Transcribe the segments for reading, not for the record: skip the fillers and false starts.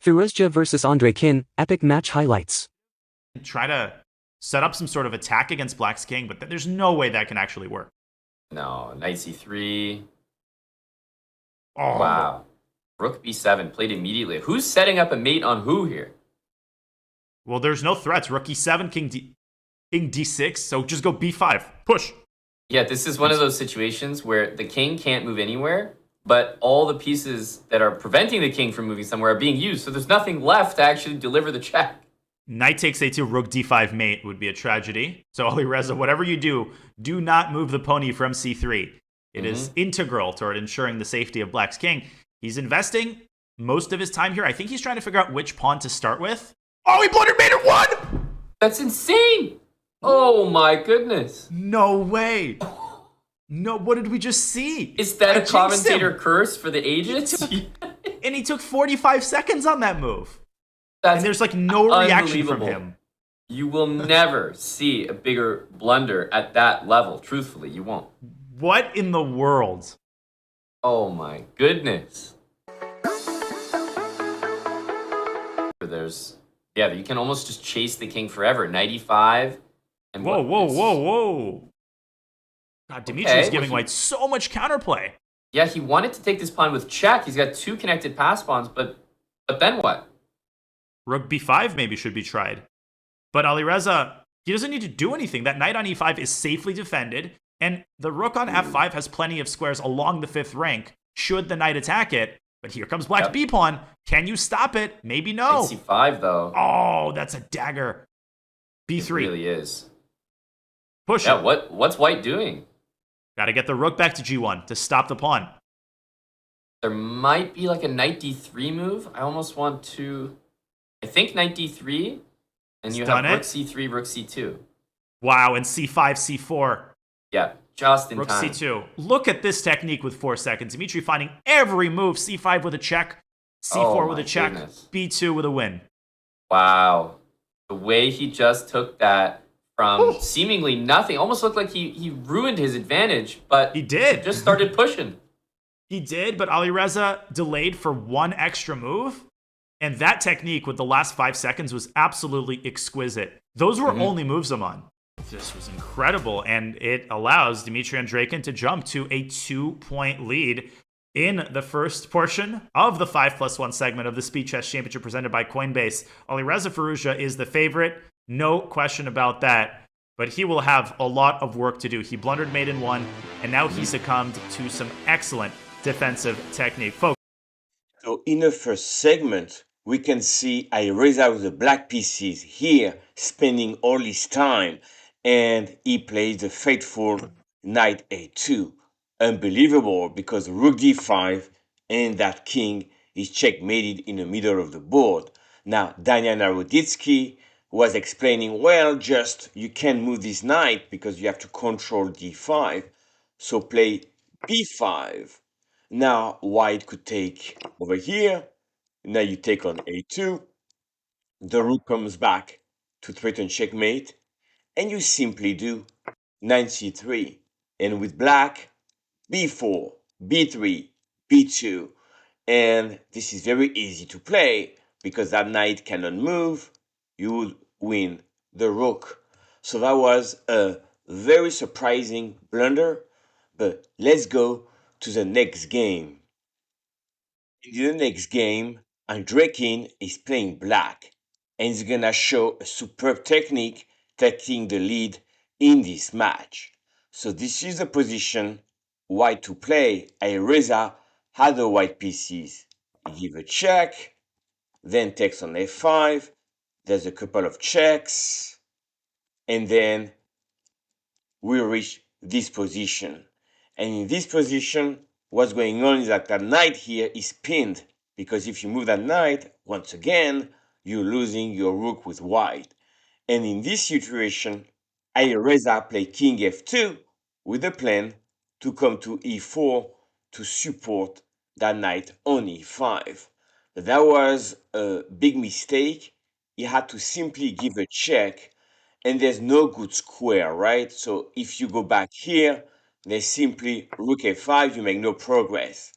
Firouzja vs Andreikin, epic match highlights. Try to set up some sort of attack against Black's king, but there's no way that can actually work. No, knight c3. Oh. Wow. Rook b7 played immediately. Who's setting up a mate on who here? Well, there's no threats. Rook e7, king d6, so just go b5. Push. Yeah, this is one of those situations where the king can't move anywhere, but all the pieces that are preventing the king from moving somewhere are being used, so there's nothing left to actually deliver the check. Knight takes a2, rook d5 mate would be a tragedy. So Alireza, whatever you do not move the pony from c3. It is integral toward ensuring the safety of Black's king. He's investing most of his time here. I think he's trying to figure out which pawn to start with. Oh, he blundered mate at 1! That's insane! Oh my goodness. No way. No, what did we just see? Is that a commentator curse for the ages? And he took 45 seconds on that move. And there's like no reaction from him. You will never see a bigger blunder at that level. Truthfully, you won't. What in the world? Oh my goodness. Yeah, you can almost just chase the king forever. 95. And whoa. God, Dmitri's giving white so much counterplay. Yeah, he wanted to take this pawn with check. He's got 2 connected pass pawns, but then what? Rook b5 maybe should be tried. But Alireza, he doesn't need to do anything. That knight on e5 is safely defended, and the rook on f5 has plenty of squares along the 5th rank, should the knight attack it. But here comes Black's b-pawn. Can you stop it? Maybe no. Knight c5, though. Oh, that's a dagger. b3. It really is. Push it. What's white doing? Gotta get the rook back to g1 to stop the pawn. There might be like a knight d3 move. I almost want to... I think knight d3, and you have rook c3, rook c2. Wow, and c5, c4. Yeah, just in rook time. Rook c2. Look at this technique with 4 seconds. Dmitry finding every move. c5 with a check, c4 with a check, b2 with a win. Wow. The way he just took that from seemingly nothing, almost looked like he ruined his advantage, but he did. He just started pushing. He did, but Alireza delayed for 1 extra move. And that technique with the last 5 seconds was absolutely exquisite. Those were only moves I'm on. This was incredible, and it allows Dmitry Andreikin to jump to a 2-point lead in the first portion of the 5+1 segment of the Speed Chess Championship presented by Coinbase. Alireza Firouzja is the favorite, no question about that, but he will have a lot of work to do. He blundered mate in 1, and now he succumbed to some excellent defensive technique. Folks. So in the first segment, we can see Alireza with the black pieces here spending all his time, and he plays the fateful knight a2. Unbelievable, because rook d5 and that king is checkmated in the middle of the board. Now, Daniel Naroditsky was explaining, well, just you can't move this knight because you have to control d5, so play b5. Now, white could take over here. Now you take on a2, the rook comes back to threaten checkmate, and you simply do knight c3. And with black, b4, b3, b2. And this is very easy to play, because that knight cannot move, you would win the rook. So that was a very surprising blunder, but let's go to the next game. In the next game, Andreikin is playing black, and he's gonna show a superb technique taking the lead in this match. So this is the position white to play. Alireza had the white pieces. He give a check, then takes on f5, there's a couple of checks, and then we reach this position. And in this position, what's going on is that the knight here is pinned, because if you move that knight, once again, you're losing your rook with white. And in this situation, Alireza played king f2 with the plan to come to e4 to support that knight on e5. But that was a big mistake. He had to simply give a check, and there's no good square, right? So if you go back here, there's simply rook f5, you make no progress.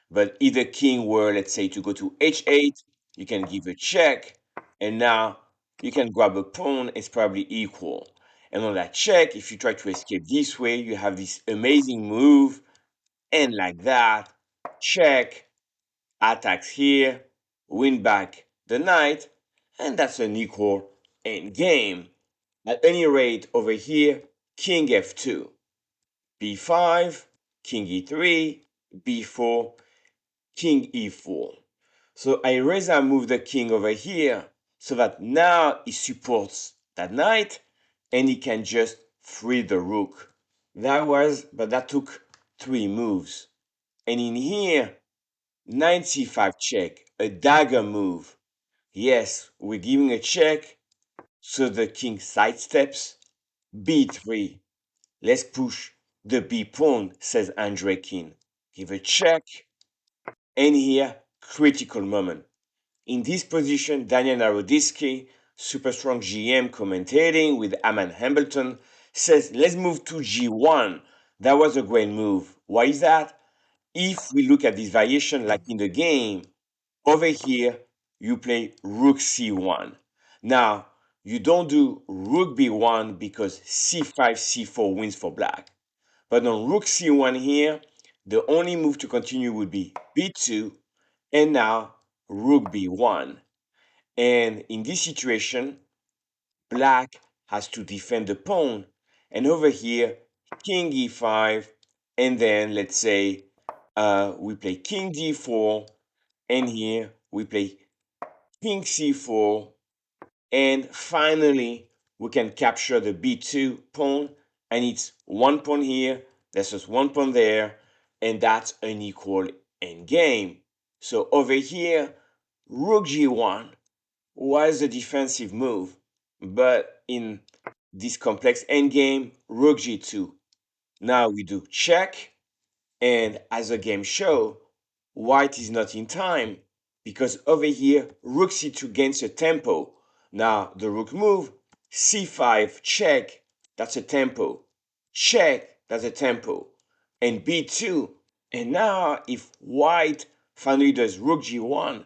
But if the king were, let's say, to go to h8, you can give a check, and now you can grab a pawn, it's probably equal. And on that check, if you try to escape this way, you have this amazing move, and like that, check, attacks here, win back the knight, and that's an equal endgame. At any rate, over here, king f2, b5, king e3, b4, king e4. So Alireza moved the king over here so that now he supports that knight and he can just free the rook. But that took 3 moves. And in here, knight c5 check, a dagger move. Yes, we're giving a check, so the king sidesteps. b3, let's push the b pawn, says Andreikin. Give a check, and here, critical moment. In this position, Daniel Naroditsky, super strong GM commentating with Aman Hambleton, says, let's move to g1. That was a great move. Why is that? If we look at this variation like in the game, over here, you play rook c1. Now, you don't do rook b1 because c5, c4 wins for black. But on rook c1 here, the only move to continue would be b2, and now rook b1. And in this situation, black has to defend the pawn. And over here, king e5, and then let's say we play king d4, and here we play king c4, and finally we can capture the b2 pawn, and it's 1 pawn here, that's just 1 pawn there, and that's an equal endgame. So over here, rook g1 was a defensive move, but in this complex endgame, rook g2. Now we do check, and as the game show, white is not in time, because over here, rook c2 gains a tempo. Now the rook move, c5 check, that's a tempo. Check, that's a tempo. And b2, and now if white finally does rook g1,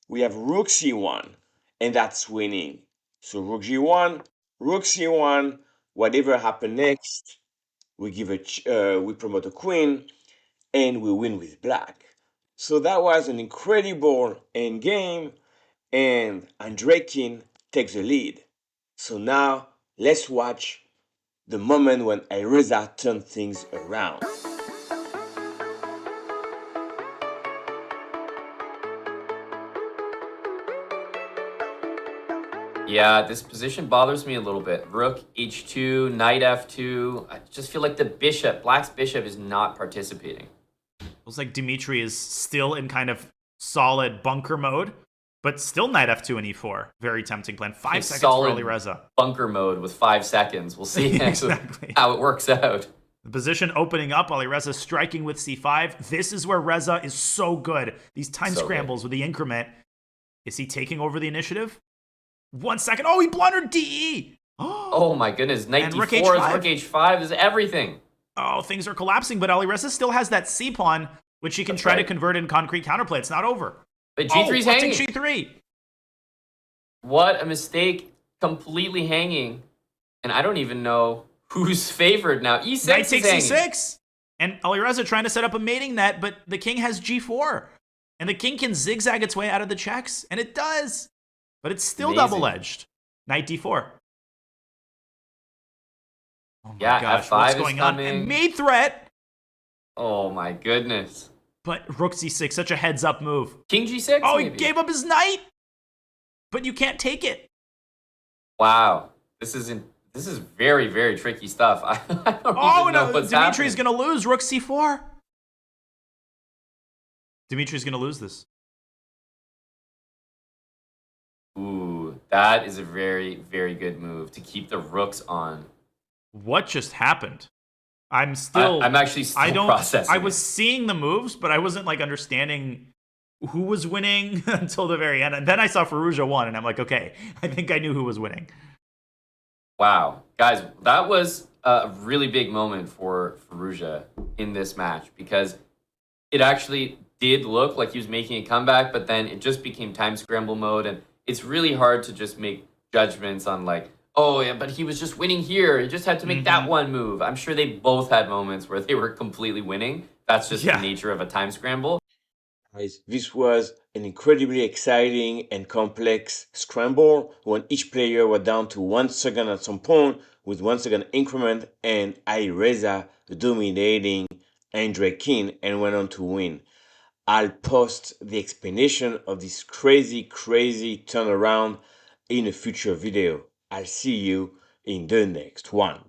we have rook c1, and that's winning. So rook g1, rook c1, whatever happened next, we promote a queen, and we win with black. So that was an incredible endgame, and Andreikin takes the lead. So now let's watch the moment when Alireza turned things around. Yeah, this position bothers me a little bit. Rook h2, knight f2. I just feel like black's bishop is not participating. Looks like Dmitry is still in kind of solid bunker mode, but still knight f2 and e4. Very tempting plan. 5 seconds for Alireza. Bunker mode with 5 seconds. We'll see exactly how it works out. The position opening up, Alireza striking with c5. This is where Reza is so good. These time scrambles with the increment. Is he taking over the initiative? 1 second. Oh, he blundered DE. Oh my goodness. Knight d4, rook h5. rook h5 is everything. Oh, things are collapsing, but Alireza still has that c-pawn, which he can try to convert in concrete counterplay. It's not over. But g3's hanging. g3. What a mistake. Completely hanging. And I don't even know who's favored now. E6 Knight is takes hanging. c6. And Alireza trying to set up a mating net, but the king has g4. And the king can zigzag its way out of the checks, and it does. But it's still double-edged. Knight d4. Oh my gosh, what's going on? And mate threat. Oh my goodness. But rook c6, such a heads-up move. King g6? Oh, maybe. He gave up his knight. But you can't take it. Wow. This is very, very tricky stuff. I don't even know what's Dimitri's going to lose. Rook c4. Dimitri's going to lose this. Ooh, that is a very, very good move to keep the rooks on. What just happened? I'm actually still processing. I was seeing the moves, but I wasn't like understanding who was winning until the very end. And then I saw Firouzja won, and I'm like, okay, I think I knew who was winning. Wow. Guys, that was a really big moment for Firouzja in this match because it actually did look like he was making a comeback, but then it just became time scramble mode, and it's really hard to just make judgments on like, oh yeah, but he was just winning here. He just had to make that one move. I'm sure they both had moments where they were completely winning. That's just the nature of a time scramble. Guys, this was an incredibly exciting and complex scramble when each player was down to 1 second at some point with 1 second increment, and Alireza dominating Andreikin and went on to win. I'll post the explanation of this crazy turnaround in a future video. I'll see you in the next one.